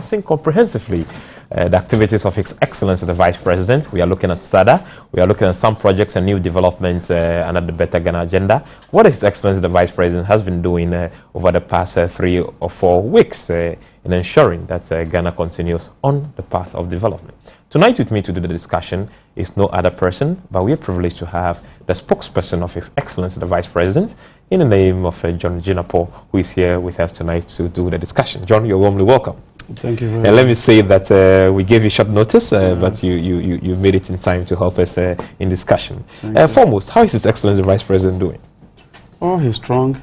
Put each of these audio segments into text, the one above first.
discussing comprehensively the activities of His Excellency the Vice President. We are looking at SADA. We are looking at some projects and new developments under the Better Ghana agenda. What His Excellency the Vice President has been doing over the past 3 or 4 weeks in ensuring that Ghana continues on the path of development. Tonight with me to do the discussion is no other person, but we are privileged to have the spokesperson of His Excellency the Vice President in the name of John Jinapo, who is here with us tonight to do the discussion. John, you're warmly welcome. Thank you very much. Let me say that we gave you short notice, but you made it in time to help us in discussion. Foremost, how is His Excellency the Vice President doing? Oh, he's strong,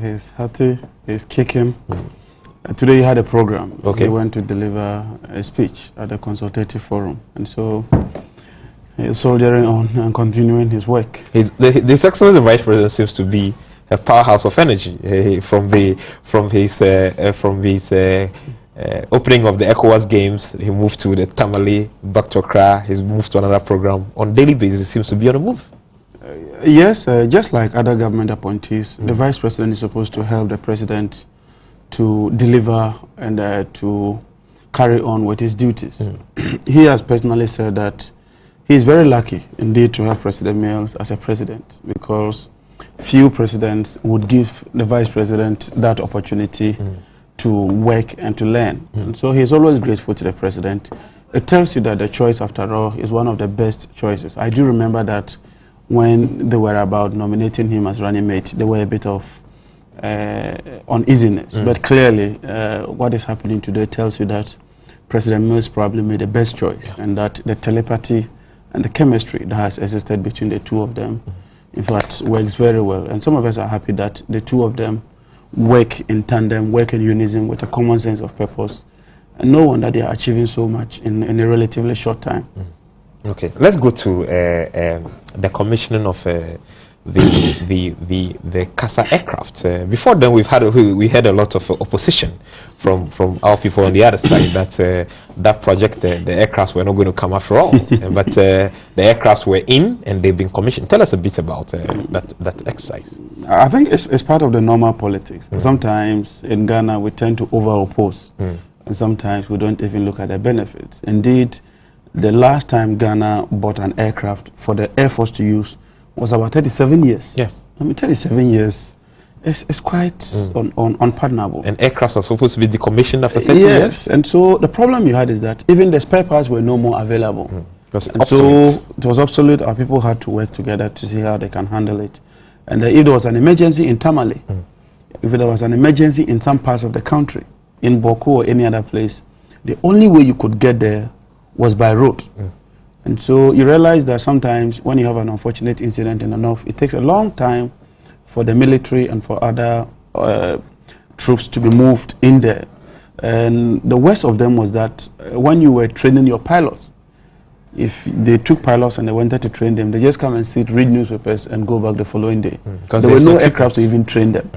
he's healthy, he's kicking. Today he had a program. Okay. He went to deliver a speech at the consultative forum, and so he's soldiering on and continuing his work. His Excellency the Vice President seems to be a powerhouse of energy from his opening of the ECOWAS games. He moved to the Tamale, back to Accra. He's moved to another program. On a daily basis, he seems to be on the move. Yes, just like other government appointees, the Vice President is supposed to help the President to deliver and to carry on with his duties. He has personally said that he is very lucky indeed to have President Mills as a president, because few presidents would give the Vice President that opportunity to work and to learn. And so he is always grateful to the President. It tells you that the choice, after all, is one of the best choices. I do remember that when they were about nominating him as running mate, there were a bit of uneasiness. But clearly, what is happening today tells you that President Mills probably made the best choice, and that the telepathy and the chemistry that has existed between the two of them, in fact, works very well. And some of us are happy that the two of them work in tandem, work in unison with a common sense of purpose, and no wonder they are achieving so much in a relatively short time. Okay, let's go to the commissioning of the CASA aircraft. Before then, we had a lot of opposition from our people on the other side that that project, the aircrafts were not going to come after all. But the aircrafts were in and they've been commissioned. Tell us a bit about that exercise. I think it's part of the normal politics. Sometimes in Ghana we tend to over-oppose, and sometimes we don't even look at the benefits. Indeed, the last time Ghana bought an aircraft for the Air Force to use was about 37 years. Yeah. I mean, 37 years is quite unpardonable. And aircrafts are supposed to be decommissioned after 30 years? Yes, and so the problem you had is that even the spare parts were no more available. It was and obsolete. So it was obsolete. Our people had to work together to see how they can handle it. And if there was an emergency in Tamale, if there was an emergency in some parts of the country, in Boko or any other place, the only way you could get there was by road. And so you realize that sometimes when you have an unfortunate incident in the north, it takes a long time for the military and for other troops to be moved in there. And the worst of them was that when you were training your pilots, if they took pilots and they wanted to train them, they just come and sit, read newspapers, and go back the following day. There were no aircraft to even train them.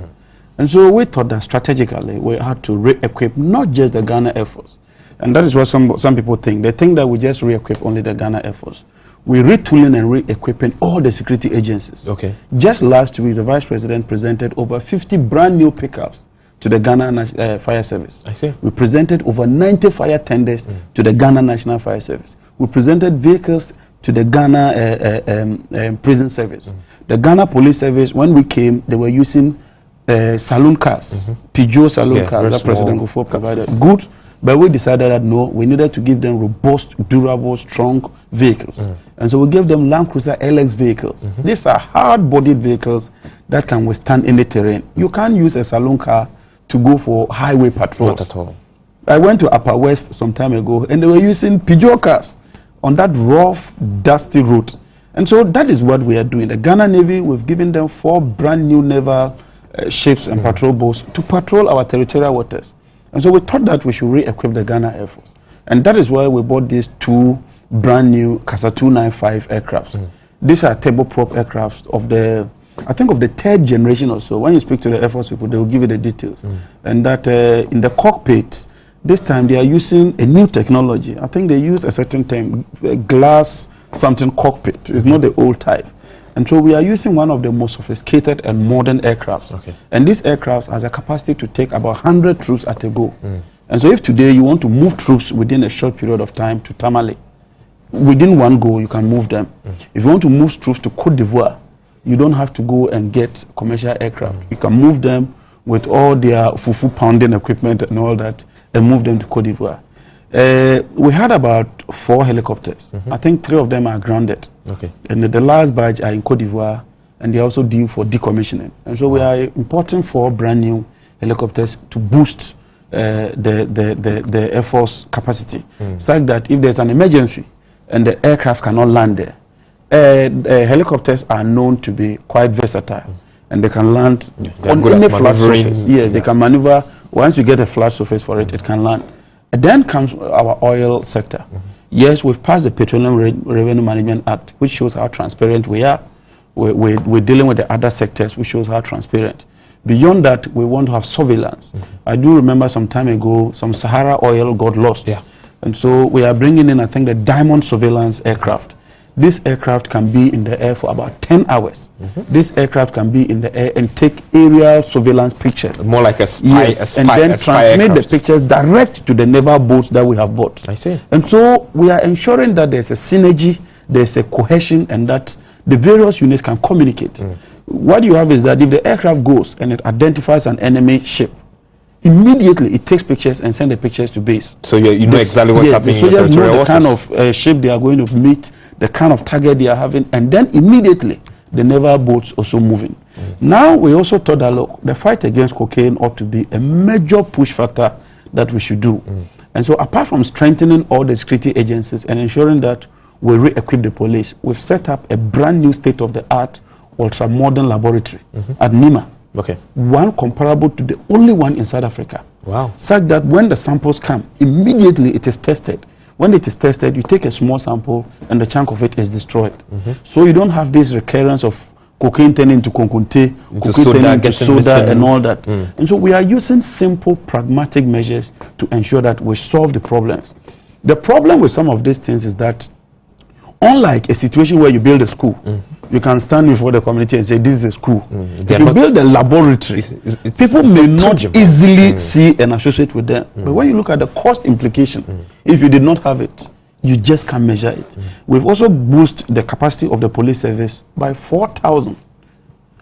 And so we thought that strategically we had to re-equip not just the Ghana Air Force. And that is what some people think. They think that we just re-equip only the Ghana Air Force. We're retooling and re-equipping all the security agencies. Okay. Just last week, the Vice President presented over 50 brand new pickups to the Ghana Fire Service. I see. We presented over 90 fire tenders to the Ghana National Fire Service. We presented vehicles to the Ghana Prison Service. The Ghana Police Service, when we came, they were using saloon cars, Peugeot saloon cars that President Gufo provided. Good. But we decided that no, we needed to give them robust, durable, strong vehicles. And so we gave them Land Cruiser LX vehicles. These are hard-bodied vehicles that can withstand any terrain. You can't use a saloon car to go for highway patrols. Not at all. I went to Upper West some time ago, and they were using Peugeot cars on that rough, dusty route. And so that is what we are doing. The Ghana Navy, we've given them 4 brand new naval ships and patrol boats to patrol our territorial waters. And so we thought that we should re-equip the Ghana Air Force. And that is why we bought these 2 brand new CASA 295 aircrafts. These are turboprop aircrafts of the, I think, of the 3rd generation or so. When you speak to the Air Force people, they will give you the details. And that in the cockpit, this time they are using a new technology. I think they use a certain term, glass something cockpit. It's not the old type. And so we are using one of the most sophisticated and modern aircrafts. Okay. And this aircraft has a capacity to take about 100 troops at a go. And so if today you want to move troops within a short period of time to Tamale, within one go, you can move them. If you want to move troops to Cote d'Ivoire, you don't have to go and get commercial aircraft. You can move them with all their fufu pounding equipment and all that, and move them to Cote d'Ivoire. We had about 4 helicopters. I think 3 of them are grounded. Okay. And the last batch are in Cote d'Ivoire, and they're also due for decommissioning. And so we are importing 4 brand new helicopters to boost the Air Force capacity, such that if there's an emergency and the aircraft cannot land there, helicopters are known to be quite versatile, and they can land on any flat surface. Yes, they can maneuver. Once you get a flat surface for it, it can land. And then comes our oil sector. Yes, we've passed the Petroleum Revenue Management Act, which shows how transparent we are. We're dealing with the other sectors, which shows how transparent. Beyond that, we want to have surveillance. I do remember some time ago, some Sahara oil got lost. Yeah. And so we are bringing in, I think, the Diamond Surveillance aircraft. This aircraft can be in the air for about 10 hours. This aircraft can be in the air and take aerial surveillance pictures. More like a spy, yes, and then transmit the pictures direct to the naval boats that we have bought. I see. And so we are ensuring that there's a synergy, there's a cohesion, and that the various units can communicate. What you have is that if the aircraft goes and it identifies an enemy ship, immediately it takes pictures and sends the pictures to base. So you know exactly what's happening. The soldiers know the kind of ship they are going to meet, the kind of target they are having, and then immediately the naval boats also moving. Now we also thought that, look, the fight against cocaine ought to be a major push factor that we should do. And so apart from strengthening all the security agencies and ensuring that we re-equip the police, we've set up a brand new state-of-the-art ultra-modern laboratory at Nima. Okay. One comparable to the only one in South Africa. Wow. Such that when the samples come, immediately it is tested. When it is tested, you take a small sample and the chunk of it is destroyed. So you don't have this recurrence of cocaine turning into conkunte, cocaine turning into soda and all that. And so we are using simple, pragmatic measures to ensure that we solve the problems. The problem with some of these things is that unlike a situation where you build a school, you can stand before the community and say, this is a school. If you build a laboratory, people may not easily see and associate with them. But when you look at the cost implication, if you did not have it, you just can't measure it. We've also boosted the capacity of the police service by 4,000.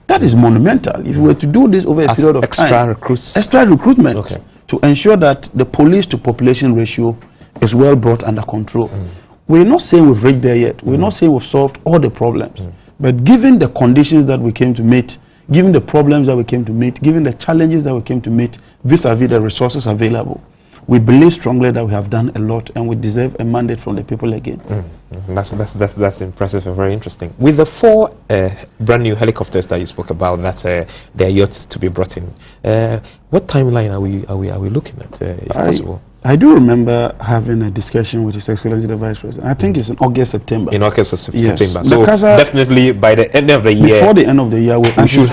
That is monumental. If you were to do this over a period of time, extra recruitment to ensure that the police to population ratio is well brought under control. We're not saying we've reached there yet. We're not saying we've solved all the problems. But given the conditions that we came to meet, given the problems that we came to meet, given the challenges that we came to meet, vis-a-vis the resources available, we believe strongly that we have done a lot and we deserve a mandate from the people again. That's impressive and very interesting. With the 4 brand new helicopters that you spoke about, that they are yet to be brought in, what timeline are we looking at, if possible? I do remember having a discussion with His Excellency the Vice President. I think it's in August, September. In August or September. So definitely by the end of the year. Before the end of the year, we should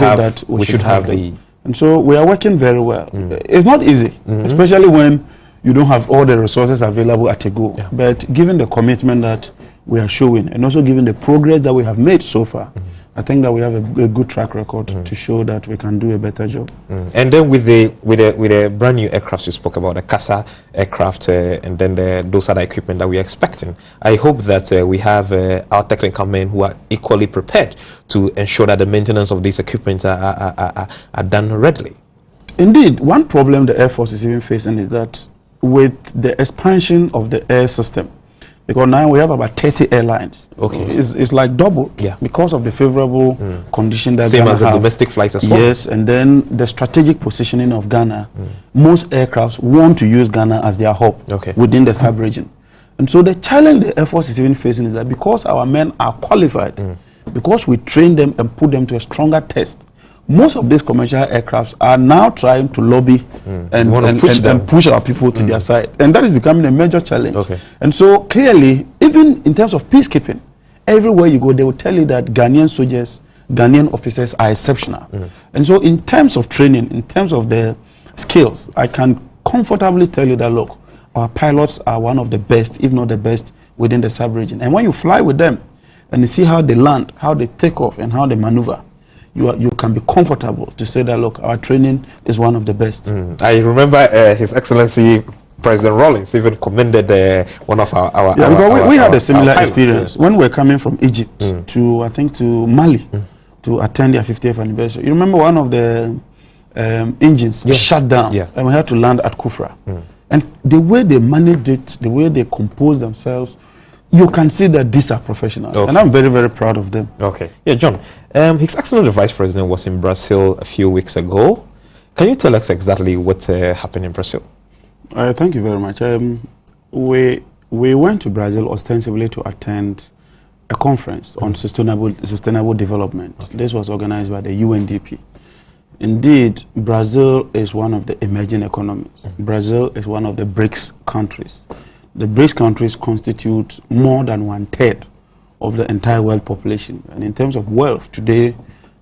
have the. And so we are working very well. It's not easy, especially when you don't have all the resources available at a go. But given the commitment that we are showing, and also given the progress that we have made so far, I think that we have a good track record to show that we can do a better job. And then with the brand new aircraft you spoke about, the CASA aircraft, and then those other equipment that we are expecting, I hope that we have our technical men who are equally prepared to ensure that the maintenance of these equipment are done readily. Indeed, one problem the Air Force is even facing is that with the expansion of the air system, because now we have about 30 airlines. It's like double because of the favorable condition that Ghana has. Same as the domestic flights as well. Yes, and then the strategic positioning of Ghana. Most aircrafts want to use Ghana as their hub within the sub-region. And so the challenge the Air Force is even facing is that because our men are qualified, because we train them and put them to a stronger test, most of these commercial aircrafts are now trying to lobby and push our people to their side. And that is becoming a major challenge. And so clearly, even in terms of peacekeeping, everywhere you go, they will tell you that Ghanaian soldiers, Ghanaian officers are exceptional. And so in terms of training, in terms of the skills, I can comfortably tell you that, look, our pilots are one of the best, if not the best, within the sub-region. And when you fly with them and you see how they land, how they take off, and how they maneuver, you can be comfortable to say that, look, our training is one of the best. I remember His Excellency President Rawlings even commended one of our yeah, because we had a similar pilots, experience when we were coming from Egypt to, I think, to Mali to attend their 50th anniversary. You remember one of the engines shut down, and we had to land at Kufra. And the way they managed it, the way they composed themselves, you can see that these are professionals. And I'm very, very proud of them. Okay. Yeah, John, His Excellency the Vice President was in Brazil a few weeks ago. Can you tell us exactly what happened in Brazil? Thank you very much. We went to Brazil ostensibly to attend a conference on sustainable development. This was organized by the UNDP. Indeed, Brazil is one of the emerging economies. Brazil is one of the BRICS countries. The BRICS countries constitute more than 1/3 of the entire world population. And in terms of wealth, today,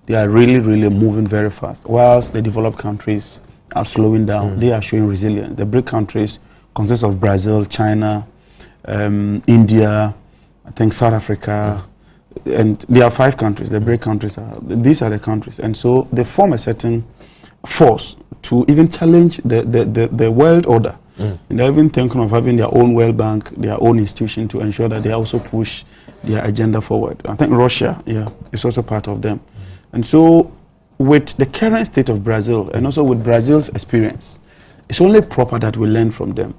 they are really, really moving very fast. Whilst the developed countries are slowing down, they are showing resilience. The BRICS countries consist of Brazil, China, India, I think South Africa, and there are 5 countries. The BRICS countries these are the countries, and so they form a certain force to even challenge the world order. And they're even thinking of having their own World Bank, their own institution to ensure that they also push their agenda forward. I think Russia, is also part of them. And so, with the current state of Brazil, and also with Brazil's experience, it's only proper that we learn from them.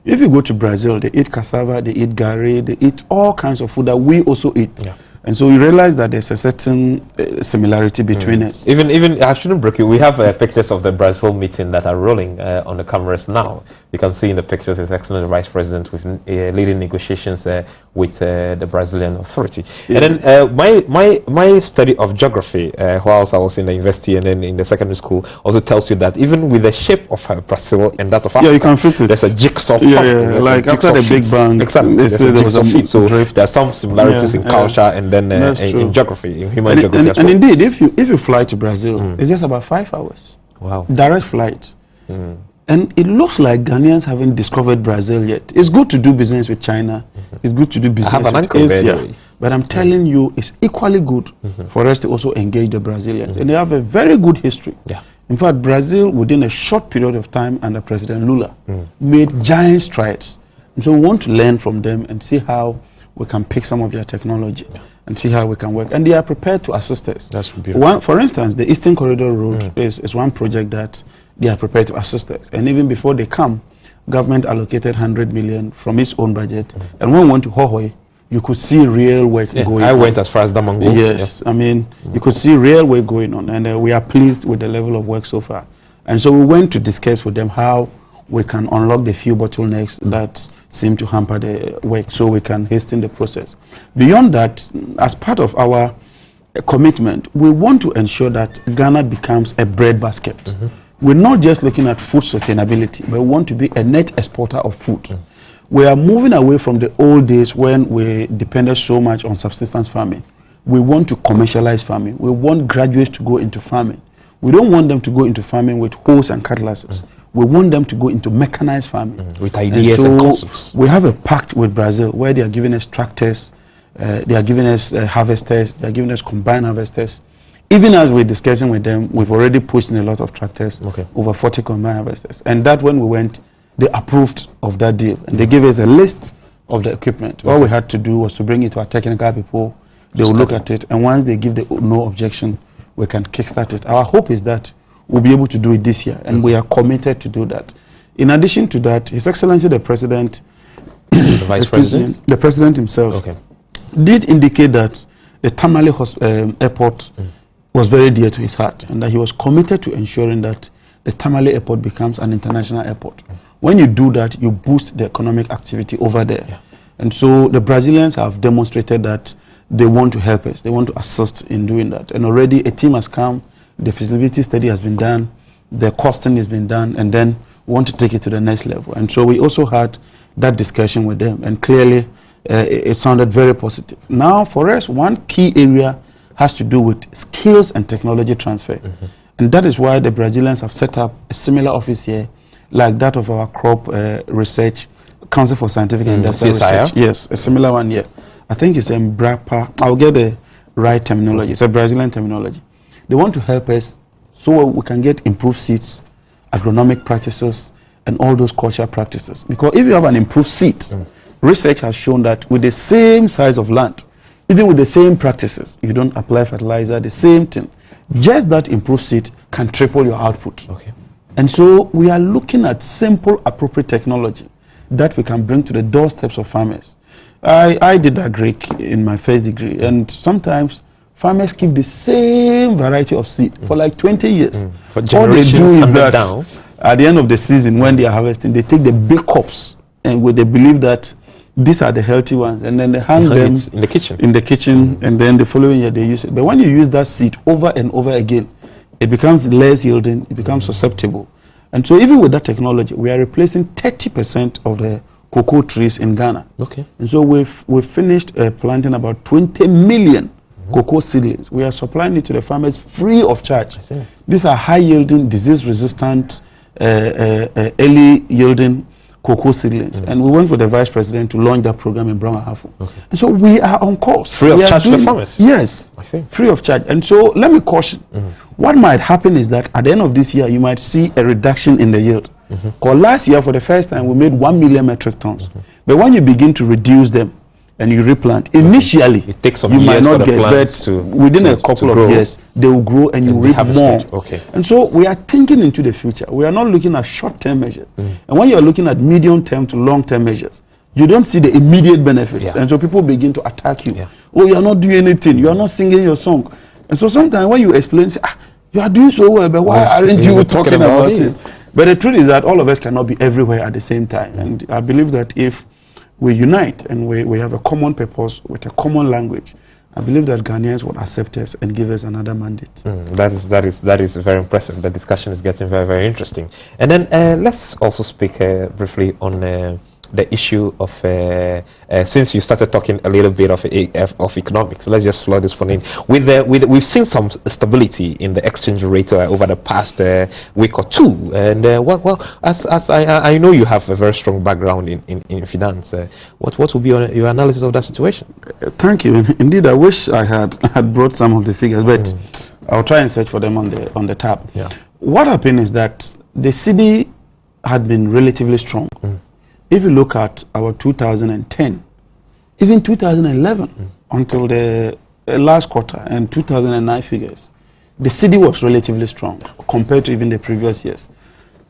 If you go to Brazil, they eat cassava, they eat gari, they eat all kinds of food that we also eat. And so you realize that there's a certain similarity between us. Even I shouldn't break you. We have pictures of the Brazil meeting that are rolling on the cameras now. You can see in the pictures His Excellency the Vice President with leading negotiations with the Brazilian authority. And then my study of geography whilst I was in the university and then in the secondary school also tells you that even with the shape of Brazil and that of Africa, you can fit it. There's a jigsaw. Like after the Big Bang, exactly. There's a jigsaw feet. So there are some similarities in culture and then in geography, in human geography as well. And indeed, if you fly to Brazil, it's just about 5 hours. Wow. Direct flight. And it looks like Ghanaians haven't discovered Brazil yet. It's good to do business with China. It's good to do business with Asia. But I'm telling you, it's equally good for us to also engage the Brazilians. And they have a very good history. In fact, Brazil, within a short period of time under President Lula, made giant strides. And so we want to learn from them and see how we can pick some of their technology and see how we can work. And they are prepared to assist us. That's beautiful. For instance, the Eastern Corridor Road is one project that they are prepared to assist us. And even before they come, government allocated 100 million from its own budget. And when we went to Hohoi, you could see real work going on. I went as far as Damango. Yes, I mean, you could see real work going on. And we are pleased with the level of work so far. And so we went to discuss with them how we can unlock the few bottlenecks that seem to hamper the work so we can hasten the process. Beyond that, as part of our commitment, we want to ensure that Ghana becomes a breadbasket. We're not just looking at food sustainability, but we want to be a net exporter of food. We are moving away from the old days when we depended so much on subsistence farming. We want to commercialize farming. We want graduates to go into farming. We don't want them to go into farming with hoes and cutlasses. We want them to go into mechanized farming. With ideas and concepts. We have a pact with Brazil where they are giving us tractors, they are giving us harvesters, they are giving us combined harvesters. Even as we're discussing with them, we've already pushed in a lot of tractors, over 40 combined harvesters. And that when we went, they approved of that deal. And they gave us a list of the equipment. All we had to do was to bring it to our technical people. They will look at it. And once they give the no objection, we can kickstart it. Our hope is that we'll be able to do it this year. And we are committed to do that. In addition to that, His Excellency the President, the Vice President? The President himself, did indicate that the Tamale Airport was very dear to his heart, and that he was committed to ensuring that the Tamale Airport becomes an international airport. When you do that, you boost the economic activity over there. And so the Brazilians have demonstrated that they want to help us. They want to assist in doing that. And already a team has come, the feasibility study has been done, the costing has been done, and then we want to take it to the next level. And so we also had that discussion with them, and clearly it sounded very positive. Now for us, one key area has to do with skills and technology transfer. And that is why the Brazilians have set up a similar office here, like that of our crop research, Council for Scientific and Industrial Research. Yes, a similar one here. I think it's Embrapa. I'll get the right terminology. It's a Brazilian terminology. They want to help us so we can get improved seeds, agronomic practices, and all those cultural practices. Because if you have an improved seed, research has shown that with the same size of land, even with the same practices, you don't apply fertilizer, the same thing, just that improved seed can triple your output. Okay. And so we are looking at simple, appropriate technology that we can bring to the doorsteps of farmers. I did agric in my first degree, and sometimes farmers keep the same variety of seed for like 20 years. For all they do is that down. At the end of the season, when they are harvesting, they take the big cups, and they believe that these are the healthy ones, and then they hang them in the kitchen. And then the following year they use it. But when you use that seed over and over again, it becomes less yielding, it becomes susceptible. And so even with that technology, we are replacing 30% of the cocoa trees in Ghana. Okay. And so we've finished planting about 20 million cocoa seedlings. We are supplying it to the farmers free of charge. These are high yielding, disease resistant, early yielding cocoa seedlings. And we went with the vice president to launch that program in Brahma. Okay. And so we are on course. Free of charge to the farmers? Yes. I see. Free of charge. And so let me caution. What might happen is that at the end of this year, you might see a reduction in the yield. Because last year, for the first time, we made 1 million metric tons. But when you begin to reduce them and you replant, initially, it takes some you years might not for the get, plants but within a couple of years, they will grow and you reap more. Okay. And so we are thinking into the future. We are not looking at short-term measures. And when you are looking at medium-term to long-term measures, you don't see the immediate benefits. And so people begin to attack you. Oh, you are not doing anything. You are not singing your song. And so sometimes when you explain, say, you are doing so well, but why aren't you talking about it? But the truth is that all of us cannot be everywhere at the same time. And I believe that if we unite and we have a common purpose with a common language, I believe that Ghanaians will accept us and give us another mandate. That is very impressive. The discussion is getting very, very interesting. And then let's also speak briefly on the issue of since you started talking a little bit of economics, let's just flow this one in. We've seen some stability in the exchange rate over the past week or two, and as I know you have a very strong background in finance, what will be your analysis of that situation? Thank you. Indeed, I wish I had brought some of the figures, but I'll try and search for them on the tab. What happened is that the cedi had been relatively strong. If you look at our 2010, even 2011, until the last quarter and 2009 figures, the cedi was relatively strong compared to even the previous years.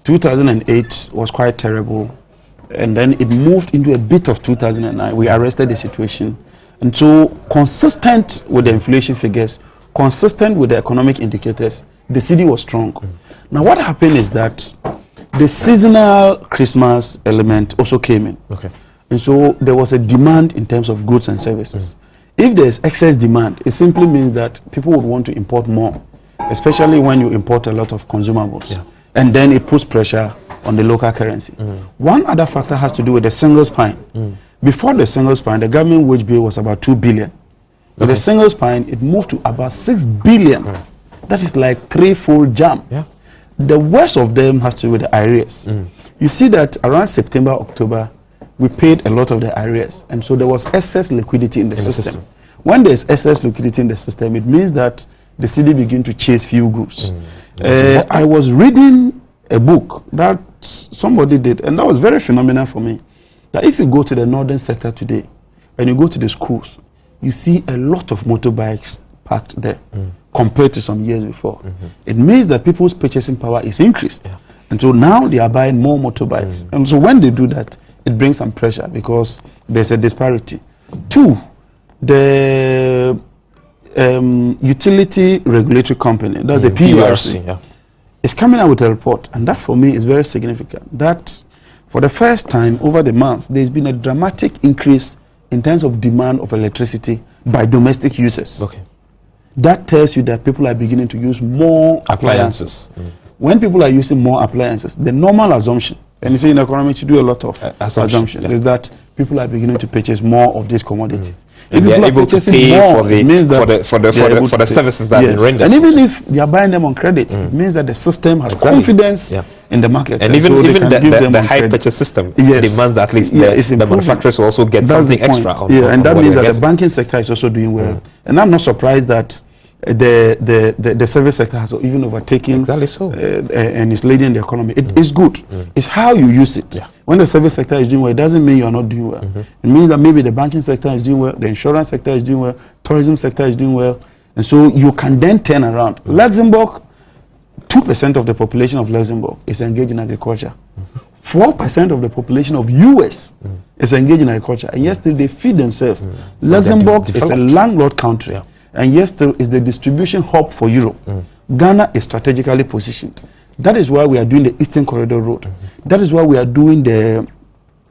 2008 was quite terrible, and then it moved into a bit of 2009. We arrested the situation. And so, consistent with the inflation figures, consistent with the economic indicators, the cedi was strong. Now, what happened is that the seasonal Christmas element also came in. And so there was a demand in terms of goods and services. If there's excess demand, it simply means that people would want to import more, especially when you import a lot of consumables. And then it puts pressure on the local currency. One other factor has to do with the single spine. Before the single spine, the government wage bill was about 2 billion. With the single spine, it moved to about 6 billion. That is like threefold jump. The worst of them has to do with the arrears. You see that around September, October, we paid a lot of the arrears. And so there was excess liquidity in the system. When there's excess liquidity in the system, it means that the cedi begin to chase few goods. I was reading a book that somebody did, and that was very phenomenal for me. That if you go to the northern sector today, and you go to the schools, you see a lot of motorbikes parked there. Compared to some years before. It means that people's purchasing power is increased. And so now they are buying more motorbikes. And so when they do that, it brings some pressure because there's a disparity. Two, the utility regulatory company, that's a PURC, is coming out with a report. And that for me is very significant. That for the first time over the month, there's been a dramatic increase in terms of demand of electricity by domestic users. That tells you that people are beginning to use more appliances. When people are using more appliances, the normal assumption, and you see in economics you do a lot of assumptions, is that people are beginning to purchase more of these commodities. If they are able to pay more, for the services that are rendered. And even if they are buying them on credit, it means that the system has confidence in the market. And even the high purchase system demands at least the manufacturers will also get something extra. And that means that the banking sector is also doing well. And I'm not surprised that the service sector has even overtaken exactly so. And is leading the economy. It's good. It's how you use it. Yeah. When the service sector is doing well, it doesn't mean you are not doing well. It means that maybe the banking sector is doing well, the insurance sector is doing well, tourism sector is doing well, and so you can then turn around. Luxembourg, 2% of the population of Luxembourg is engaged in agriculture. 4% of the population of US is engaged in agriculture, and yet still they feed themselves. Luxembourg is a landlocked country, and yet still is the distribution hub for Europe. Ghana is strategically positioned. That is why we are doing the Eastern Corridor Road. That is why we are doing the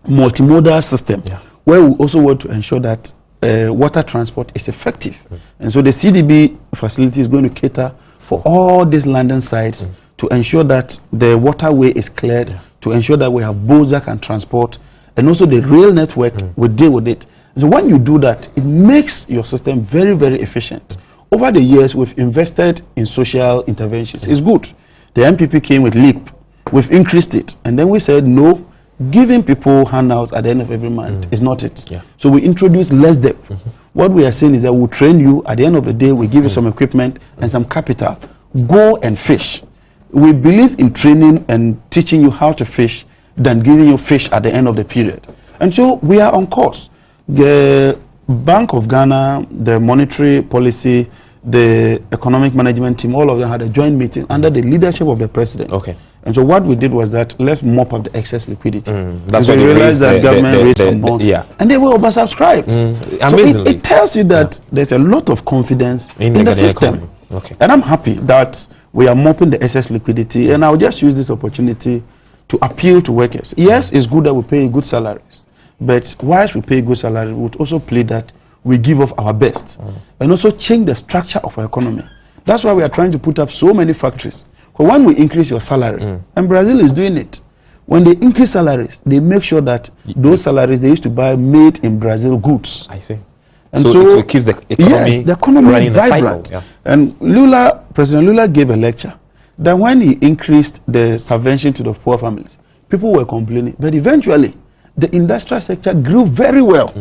multimodal system, where we also want to ensure that water transport is effective. And so the CDB facility is going to cater for all these landing sites to ensure that the waterway is cleared, to ensure that we have boats that can transport, and also the rail network will deal with it. So when you do that, it makes your system very, very efficient. Over the years, we've invested in social interventions. It's good. The MPP came with LEAP. We've increased it. And then we said, no, giving people handouts at the end of every month is not it. So we introduced less debt. What we are saying is that we'll train you. At the end of the day, we give you some equipment and some capital. Go and fish. We believe in training and teaching you how to fish than giving you fish at the end of the period. And so we are on course. The Bank of Ghana, the monetary policy, the economic management team, all of them had a joint meeting under the leadership of the president. And so what we did was that let's mop up the excess liquidity. That's why we realized that government raised some bonds, and they were oversubscribed. Amazingly. So it tells you that there's a lot of confidence in the system. And I'm happy that we are mopping the excess liquidity. And I'll just use this opportunity to appeal to workers. Yes, it's good that we pay good salaries, but whilst we pay good salaries, we would also play that we give off our best and also change the structure of our economy. That's why we are trying to put up so many factories. But when we increase your salary, and Brazil is doing it, when they increase salaries, they make sure that those salaries they used to buy made in Brazil goods. I see. And so it keeps the economy, the economy running vibrant. Cycle, And President Lula gave a lecture that when he increased the subvention to the poor families, people were complaining. But eventually, the industrial sector grew very well.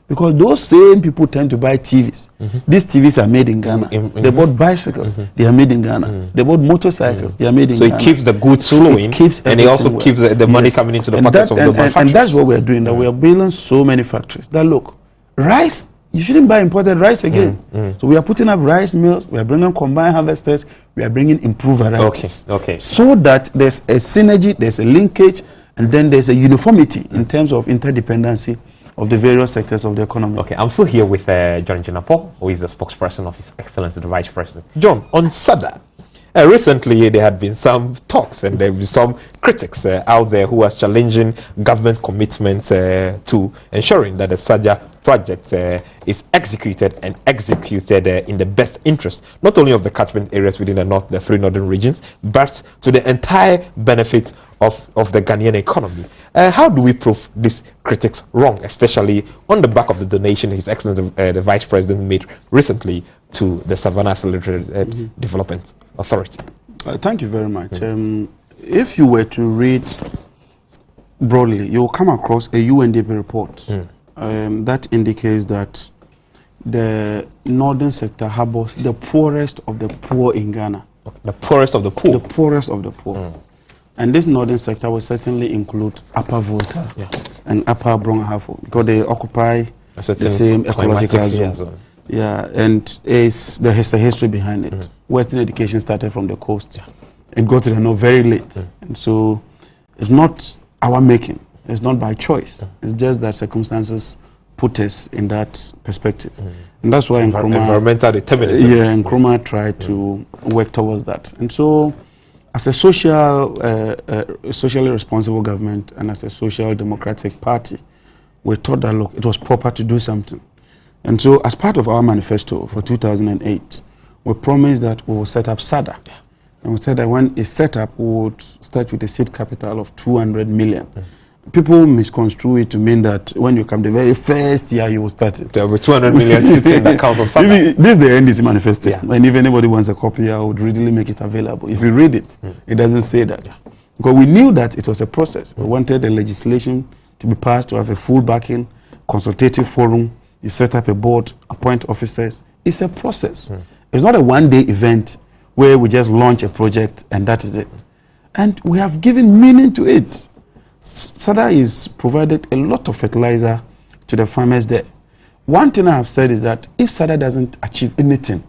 Because those same people tend to buy TVs. These TVs are made in Ghana. They bought bicycles. They are made in Ghana. They bought motorcycles. They are made in Ghana. So it keeps the goods flowing, and it also keeps the money coming into the pockets of the manufacturers. And that's what we are doing. That we are building so many factories. That look, rice, you shouldn't buy imported rice again. So we are putting up rice mills. We are bringing combined harvesters. We are bringing improved varieties. So that there's a synergy, there's a linkage, and then there's a uniformity in terms of interdependency of the various sectors of the economy. I'm still here with John Jinapo, who is the spokesperson of His Excellency the Vice President. John, on SADA, recently there had been some talks and there have been some critics out there who are challenging government commitments to ensuring that the SADA project is executed in the best interest, not only of the catchment areas within the three northern regions, but to the entire benefit of the Ghanaian economy. How do we prove these critics wrong, especially on the back of the donation His Excellency the Vice President made recently to the Savannah Accelerated Development Authority? Thank you very much. If you were to read broadly, you will come across a UNDP report that indicates that the northern sector harbors the poorest of the poor in Ghana. The poorest of the poor? The poorest of the poor. And this northern sector will certainly include Upper Volta and Upper Brong-Ahafo, because they occupy the same ecological zone. And there's a history behind it. Western education started from the coast. It got to the north very late. And so it's not our making. It's not by choice. It's just that circumstances put us in that perspective. And that's why environmental determinism. Nkrumah tried to work towards that. And so as a socially responsible government and as a social democratic party, we thought that, look, it was proper to do something. And so as part of our manifesto for 2008, we promised that we will set up SADA. And we said that when it's set up, we would start with a seed capital of 200 million. People misconstrue it to mean that when you come the very first year, you will start it. There will be 200 million sitting in the accounts of SADA. This is the NDC manifesto. And if anybody wants a copy, I would readily make it available. If you read it, it doesn't say that. Because we knew that it was a process. We wanted the legislation to be passed, to have a full backing, consultative forum. You set up a board, appoint officers. It's a process. It's not a one-day event where we just launch a project and that is it. And we have given meaning to it. SADA is provided a lot of fertilizer to the farmers there. One thing I have said is that if SADA doesn't achieve anything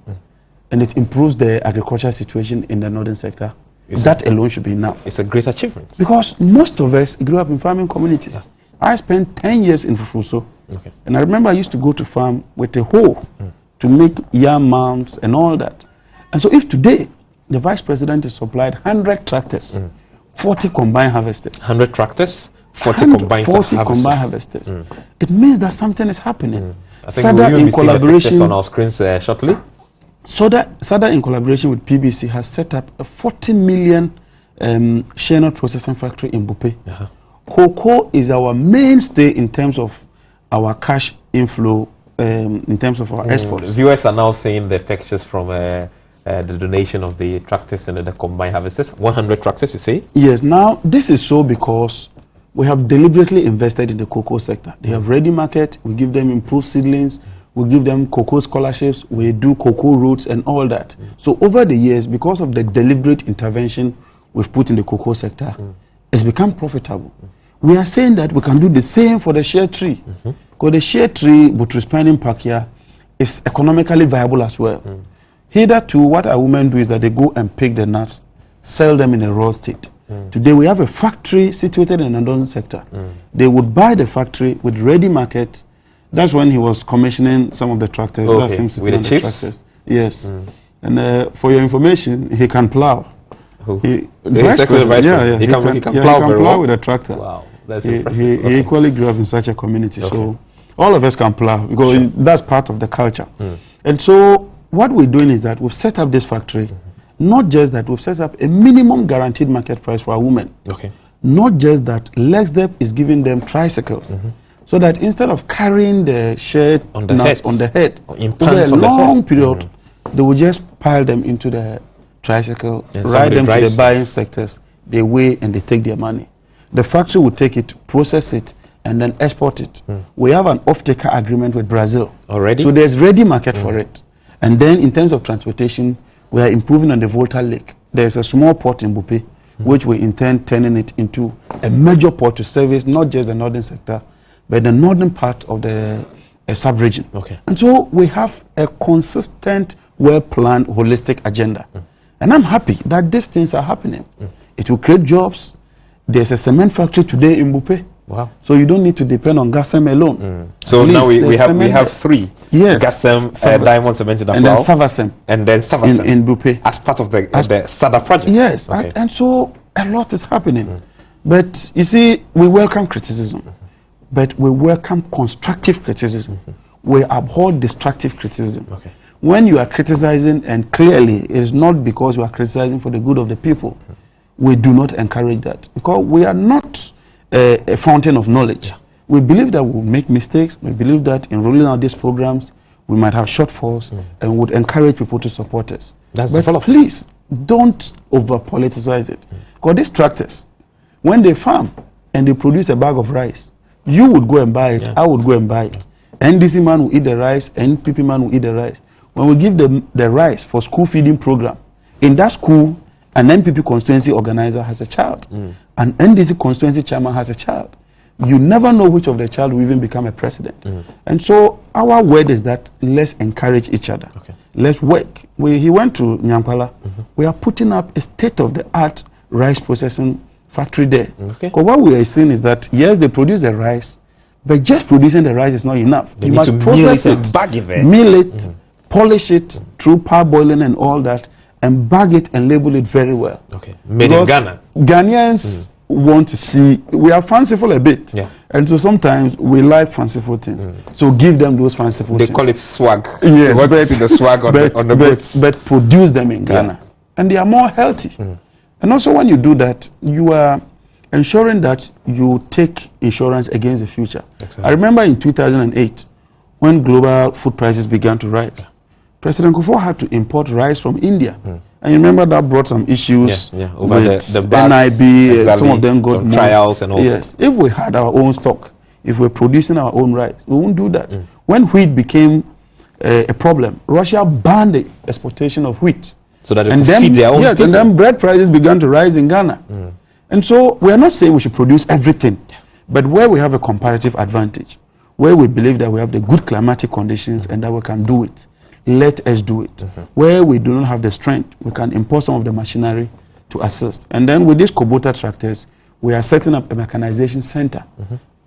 and it improves the agricultural situation in the northern sector, that alone should be enough. It's a great achievement. Because most of us grew up in farming communities. Yeah. I spent 10 years in Fufuso. Okay. And I remember I used to go to farm with a hoe to make yam mounds and all that. And so if today the vice president has supplied 100 tractors, 40 combined harvesters. 100 tractors, 40 combined harvesters. It means that something is happening. I think SADA in collaboration on our screens shortly. SADA in collaboration with PBC has set up a 40 million shea nut processing factory in Bupe. Cocoa is our mainstay in terms of our cash inflow, in terms of our exports. Viewers are now seeing the pictures from the donation of the tractors and the combined harvesters. 100 tractors, you say? Yes. Now, this is so because we have deliberately invested in the cocoa sector. They have ready market. We give them improved seedlings. We give them cocoa scholarships. We do cocoa routes and all that. So over the years, because of the deliberate intervention we've put in the cocoa sector, it's become profitable. We are saying that we can do the same for the shea tree. Because the shea tree, Butrispanin Pakia, is economically viable as well. Hitherto, what our women do is that they go and pick the nuts, sell them in a raw state. Today, we have a factory situated in the northern sector. They would buy the factory with ready market. That's when he was commissioning some of the tractors. Okay. With the chiefs? Yes. And for your information, he can plow. He can plow with a tractor. Wow, that's impressive. He equally grew up in such a community. So all of us can plow because that's part of the culture. And so what we're doing is that we've set up this factory. Not just that, we've set up a minimum guaranteed market price for our women. Not just that, LexDep is giving them tricycles. So that instead of carrying the shea nuts on the head over a long period, they will just pile them into the tricycle, ride them to the buying sectors, they weigh and they take their money. The factory will take it, process it, and then export it. We have an off-taker agreement with Brazil. Already? So there's ready market for it. And then in terms of transportation, we are improving on the Volta Lake. There's a small port in Bupe, which we intend turning it into a major port to service not just the northern sector, but the northern part of the sub-region. And so we have a consistent, well-planned, holistic agenda. And I'm happy that these things are happening. It will create jobs. There's a cement factory today in Bupe. Wow. So you don't need to depend on Gassem alone. So now we have three. Yes. Gassem, Diamond Cement in and then Savasem. And then Savasem. In Bupe. As part of the SADA project. Yes. And so a lot is happening. But you see, we welcome criticism. But we welcome constructive criticism. We abhor destructive criticism. When you are criticizing, and clearly it is not because you are criticizing for the good of the people, we do not encourage that. Because we are not a fountain of knowledge. We believe that we will make mistakes. We believe that in rolling out these programs, we might have shortfalls, and would encourage people to support us. But please, don't over-politicize it. Because these tractors, when they farm and they produce a bag of rice, you would go and buy it, I would go and buy it. NDC man will eat the rice, NPP man will eat the rice. When we give them the rice for school feeding program, in that school, an NPP constituency organizer has a child. An NDC constituency chairman has a child. You never know which of the child will even become a president. And so our word is that let's encourage each other. Let's work. He went to Nyampala. We are putting up a state-of-the-art rice processing factory there. Because what we are seeing is that, yes, they produce the rice, but just producing the rice is not enough. You must process it, bag it there. Mill it, polish it through parboiling and all that, and bag it and label it very well. Made in Ghana. Ghanaians want to see, we are fanciful a bit. And so sometimes we like fanciful things. So give them those fanciful things. They call it swag. Yes, they want to see the swag on the boots. But produce them in Ghana. And they are more healthy. And also when you do that, you are ensuring that you take insurance against the future. I remember in 2008, when global food prices began to rise, President Kufuor had to import rice from India. And you remember that brought some issues over with the bags, NIB, some of them got some trials and all that. If we had our own stock, if we're producing our own rice, we won't do that. When wheat became a problem. Russia banned the exportation of wheat. So that they could feed their own people. And then bread prices began to rise in Ghana. And so we are not saying we should produce everything, but where we have a comparative advantage, where we believe that we have the good climatic conditions and that we can do it, let us do it. Where we do not have the strength, we can import some of the machinery to assist. And then with these Kubota tractors, we are setting up a mechanization center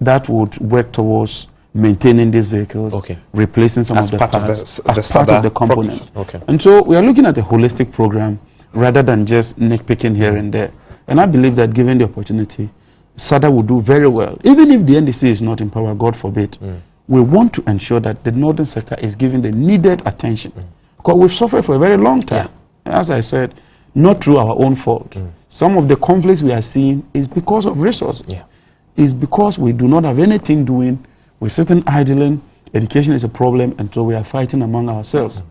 that would work towards maintaining these vehicles, replacing some of the parts as part of the component. And so we are looking at a holistic program rather than just nitpicking here and there. And I believe that given the opportunity, SADA will do very well. Even if the NDC is not in power, God forbid, we want to ensure that the northern sector is given the needed attention. Because we've suffered for a very long time. As I said, not through our own fault. Some of the conflicts we are seeing is because of resources. It's because we do not have anything doing. We're sitting idling. Education is a problem, and so we are fighting among ourselves.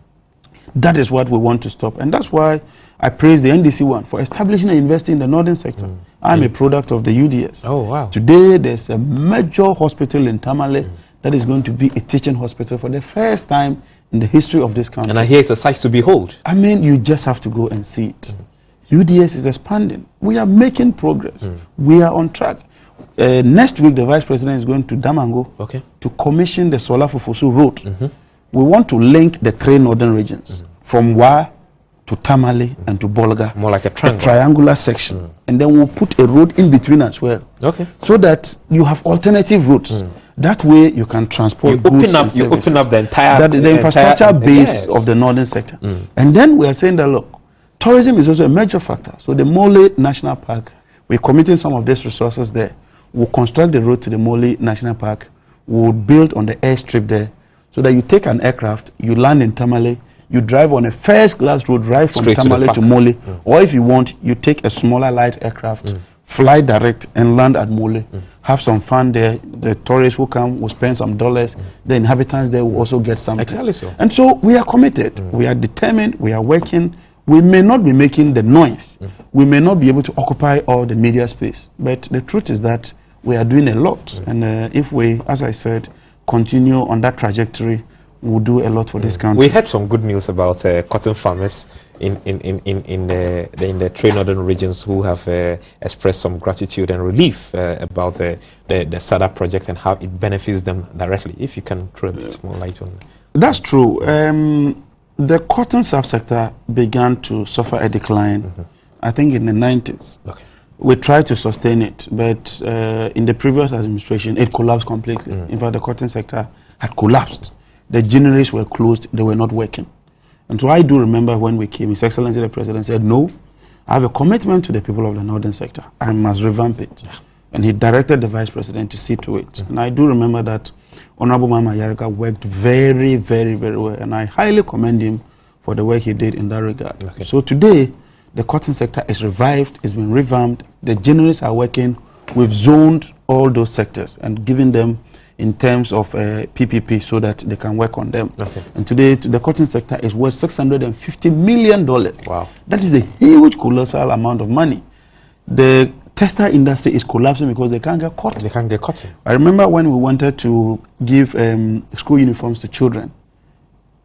That is what we want to stop. And that's why I praise the NDC one for establishing and investing in the northern sector. I'm a product of the UDS. Oh, wow. Today, there's a major hospital in Tamale that is going to be a teaching hospital for the first time in the history of this country. And I hear it's a sight to behold. I mean, you just have to go and see it. UDS is expanding. We are making progress. We are on track. Next week, the Vice President is going to Damango to commission the Sola Fufusu Road. We want to link the three northern regions from Wa to Tamale and to Bolga. More like a triangular section. And then we'll put a road in between as well. So that you have alternative routes. That way you can transport goods and services. You open up the entire... the infrastructure base of the northern sector. And then we are saying that, look, tourism is also a major factor. So the Mole National Park, we're committing some of these resources there. We'll construct the road to the Mole National Park. We'll build on the airstrip there so that you take an aircraft, you land in Tamale, you drive on a first-class road right from Tamale to Mole. Or if you want, you take a smaller light aircraft, fly direct and land at Mole. Have some fun there. The tourists who come will spend some dollars. The inhabitants there will also get something. Exactly so. And so we are committed. We are determined. We are working. We may not be making the noise. We may not be able to occupy all the media space. But the truth is that we are doing a lot. And if we, as I said, continue on that trajectory, we'll do a lot for this country. We had some good news about cotton farmers in the three northern regions who have expressed some gratitude and relief about the SADA project and how it benefits them directly. If you can throw a bit more light on that. That's true. The cotton subsector began to suffer a decline, I think, in the 90s. We tried to sustain it, but in the previous administration, it collapsed completely. In fact, the cotton sector had collapsed. The gineries were closed, they were not working. And so I do remember when we came, His Excellency the President said, no, I have a commitment to the people of the northern sector. I must revamp it. And he directed the Vice President to see to it. And I do remember that Honorable Mama Yarika worked very, very, very well. And I highly commend him for the work he did in that regard. So today, the cotton sector is revived, it's been revamped. The gineries are working. We've zoned all those sectors and given them in terms of PPP so that they can work on them. And today, the cotton sector is worth $650 million. Wow. That is a huge, colossal amount of money. The textile industry is collapsing because they can't get cotton. They can't get cotton. I remember when we wanted to give school uniforms to children.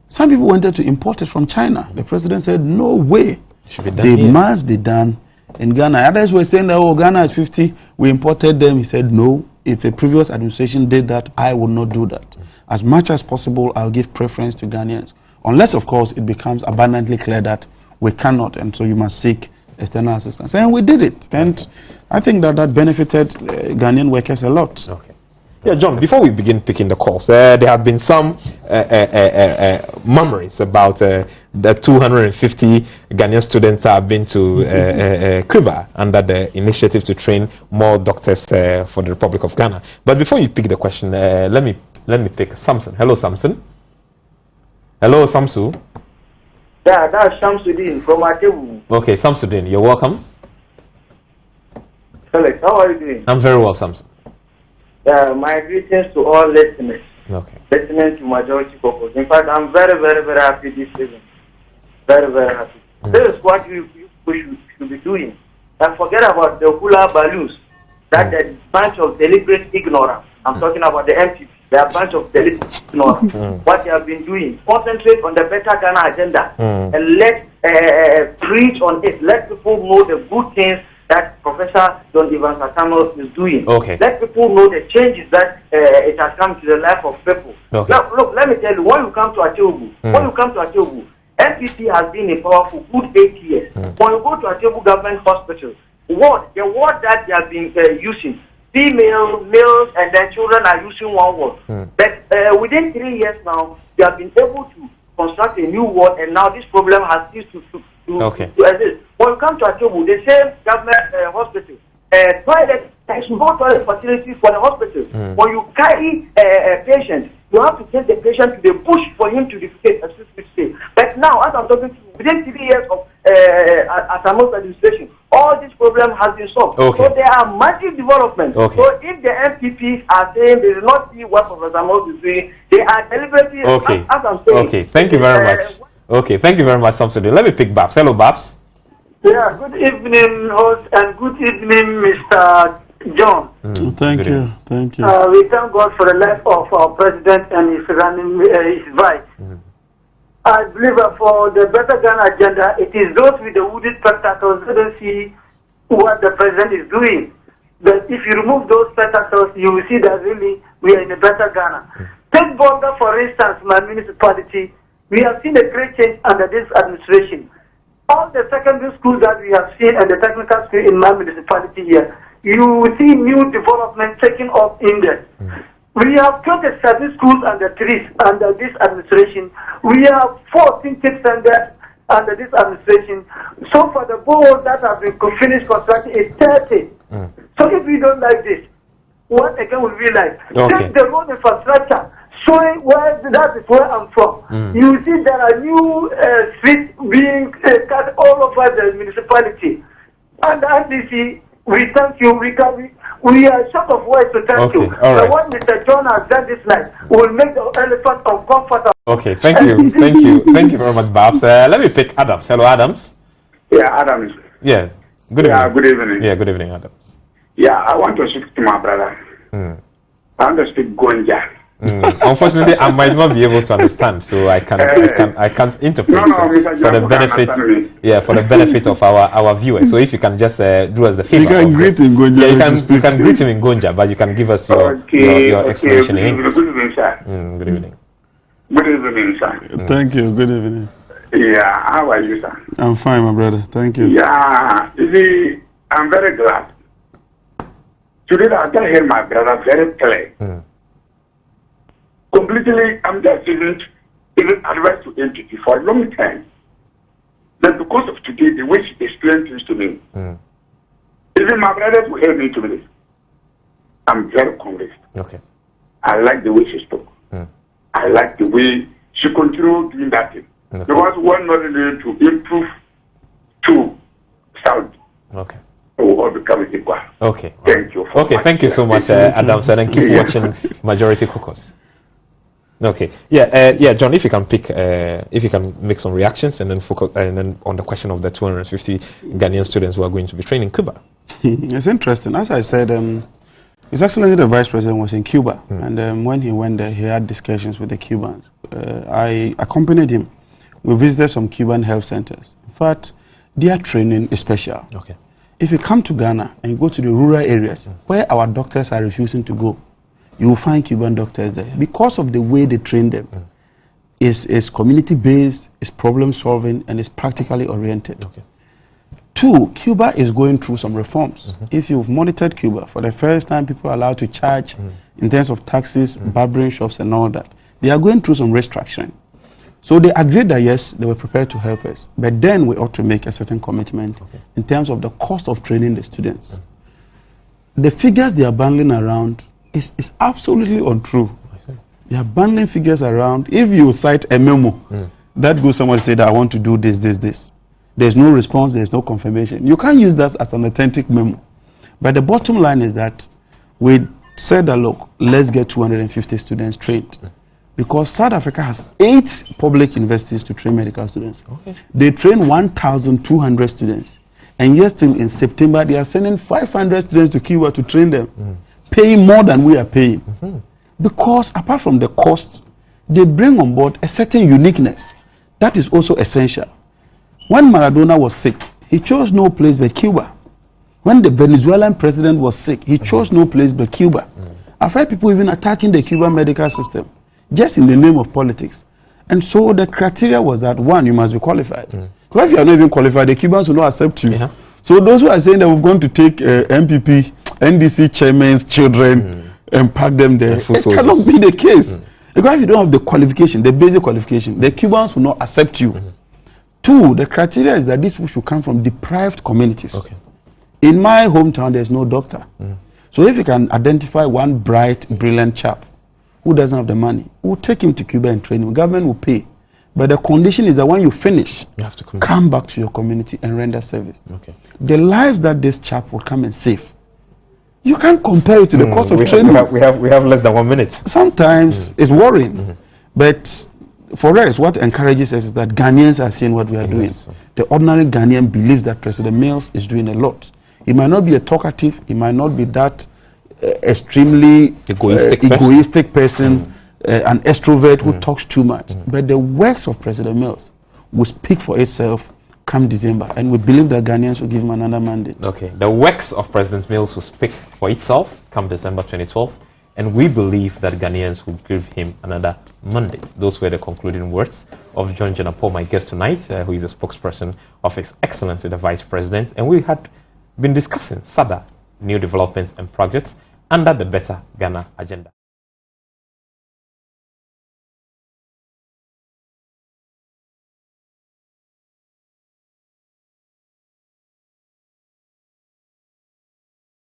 Some people wanted to import it from China. The president said, no way. Should be done they here. must be done in Ghana. Others were saying that, oh, Ghana at 50, we imported them. He said, no. If a previous administration did that, I will not do that. As much as possible, I'll give preference to Ghanaians. Unless, of course, it becomes abundantly clear that we cannot, and so you must seek external assistance. And we did it. And I think that that benefited Ghanaian workers a lot. Yeah, John, before we begin picking the calls, there have been some murmurings about the 250 Ghanaian students that have been to Cuba under the initiative to train more doctors for the Republic of Ghana. But before you pick the question, let me pick Samson. Hello, Samson. Hello, Samsu. Yeah, that's Shamsuddin from Atebu. Okay, Samsuddin, you're welcome. Felix, how are you doing? I'm very well, Samson. My greetings to all listeners. Listening to Majority Caucus. In fact, I'm very, very, very happy this season. Very, very happy. This is what we should be doing. And forget about the hula balloons. That's a bunch of deliberate ignorance. I'm talking about the MPP. They are a bunch of delinquents. What they have been doing. Concentrate on the Better Ghana agenda and let preach on it. Let people know the good things that Professor John Evans Atamos is doing. Okay. Let people know the changes that it has come to the life of people. Okay. Now, look, let me tell you, when you come to Acheobu, NPP has been in power for good 8 years. When you go to Acheobu Government Hospital, the word that they have been using, female, males, and then children are using one word. But within 3 years now, they have been able to construct a new word, and now this problem has ceased to exist. When you come to Acheobu, the same government hospital, there's no toilet facilities for the hospital. When you carry a patient, you have to take the patient to the bush for him to defecate. But now, as I'm talking to you, within 3 years of Atamo's administration, all this problem has been solved. So there are massive developments. So if the MPPs are saying they do not see what Professor Amos is doing, they are deliberately, as I'm saying. Thank you very much. Thank you very much, Samsudin. Let me pick Babs. Hello, Babs. Yeah, good evening, host, and good evening, Mr. John. Thank you. Thank you. We thank God for the life of our president and his vice. I believe for the Better Ghana agenda, it is those with the wooded spectators who don't see what the president is doing. But if you remove those spectators, you will see that really we are in a better Ghana. Take Boga, for instance, my municipality. We have seen a great change under this administration. All the secondary schools that we have seen and the technical school in my municipality here, you will see new development taking off in there. We have 27 schools under this administration. We have 14 tip centers under this administration. So for the board that have been finished construction is 30. So if we don't like this, what again will we like? Take the road infrastructure, showing where that is where I'm from. You see there are new streets being cut all over the municipality. And the NDC, we thank you. We are short of words to thank you. But what Mr. John has done this night will make the elephant uncomfortable. Thank you. Thank you very much, Babs. Let me pick Adams. Hello, Adams. Yeah, Adams. Yeah. Good evening. Good evening. Yeah, good evening, Adams. Yeah, I want to speak to my brother. I want to speak Gonja. Unfortunately, I might not be able to understand, so I can't interpret. For the benefit, for the benefit of our viewers. So if you can just do us the favor. You can greet him in Gonja. Yeah, you can greet him in Gonja, but you can give us your explanation in English. Good evening, sir. Good evening. Good evening, sir. Thank you. Good evening. Yeah, how are you, sir? I'm fine, my brother. Thank you. Yeah, you see, I'm very glad. Today I can hear my brother very clear. Completely, I'm just giving advice to NPP for a long time. That because of today, the way she explained things to me, even my brothers will help me to believe. I'm very convinced. I like the way she spoke. I like the way she continued doing that thing. Because one not going to improve to sound. We will all become equal. Thank you. Thank you so much, Adams, and keep watching Majority Caucus. John, if you can pick, if you can make some reactions and then focus, and then on the question of the 250 Ghanaian students who are going to be trained in Cuba. It's interesting. As I said, His Excellency the Vice President was in Cuba, and when he went there, he had discussions with the Cubans. I accompanied him. We visited some Cuban health centers. In fact, their training is special. If you come to Ghana and you go to the rural areas where our doctors are refusing to go, you will find Cuban doctors there because of the way they train them. It's community-based, it's problem-solving, and it's practically oriented. Two, Cuba is going through some reforms. If you've monitored Cuba, for the first time, people are allowed to charge in terms of taxes, barbering shops, and all that. They are going through some restructuring. So they agreed that, yes, they were prepared to help us. But then we ought to make a certain commitment in terms of the cost of training the students. The figures they are bundling around is absolutely untrue. They are bundling figures around. If you cite a memo, that goes someone say that I want to do this. There's no response, there's no confirmation. You can't use that as an authentic memo. But the bottom line is that we said that, look, let's get 250 students trained. Because South Africa has 8 public universities to train medical students. They train 1,200 students. And yet still in September, they are sending 500 students to Cuba to train them, paying more than we are paying. Because apart from the cost, they bring on board a certain uniqueness that is also essential. When Maradona was sick, he chose no place but Cuba. When the Venezuelan president was sick, he chose no place but Cuba. I've heard people even attacking the Cuban medical system just in the name of politics. And so the criteria was that, one, you must be qualified. Because if you are not even qualified, the Cubans will not accept you. Yeah. So those who are saying that we're going to take MPP, NDC chairman's children and pack them there, it cannot be the case. Because if you don't have the qualification, the basic qualification, the Cubans will not accept you. Two, the criteria is that these people should come from deprived communities. Okay. In my hometown, there's no doctor. So if you can identify one bright, brilliant chap who doesn't have the money, we'll take him to Cuba and train him. Government will pay. But the condition is that when you finish, you have to come back to your community and render service. Okay. The lives that this chap will come and save, you can't compare it to the cost of training. We have less than 1 minute. Sometimes it's worrying. But for us, what encourages us is that Ghanaians are seeing what we are doing. So. The ordinary Ghanaian believes that President Mills is doing a lot. He might not be a talkative, he might not be that extremely egoistic person, an extrovert who talks too much. But the works of President Mills will speak for itself come December, and we believe that Ghanaians will give him another mandate. Okay, the works of President Mills will speak for itself come December 2012, and we believe that Ghanaians will give him another mandate. Those were the concluding words of John Jenapo, my guest tonight, who is a spokesperson of His Excellency the Vice President, and we had been discussing SADA, new developments and projects under the Better Ghana agenda.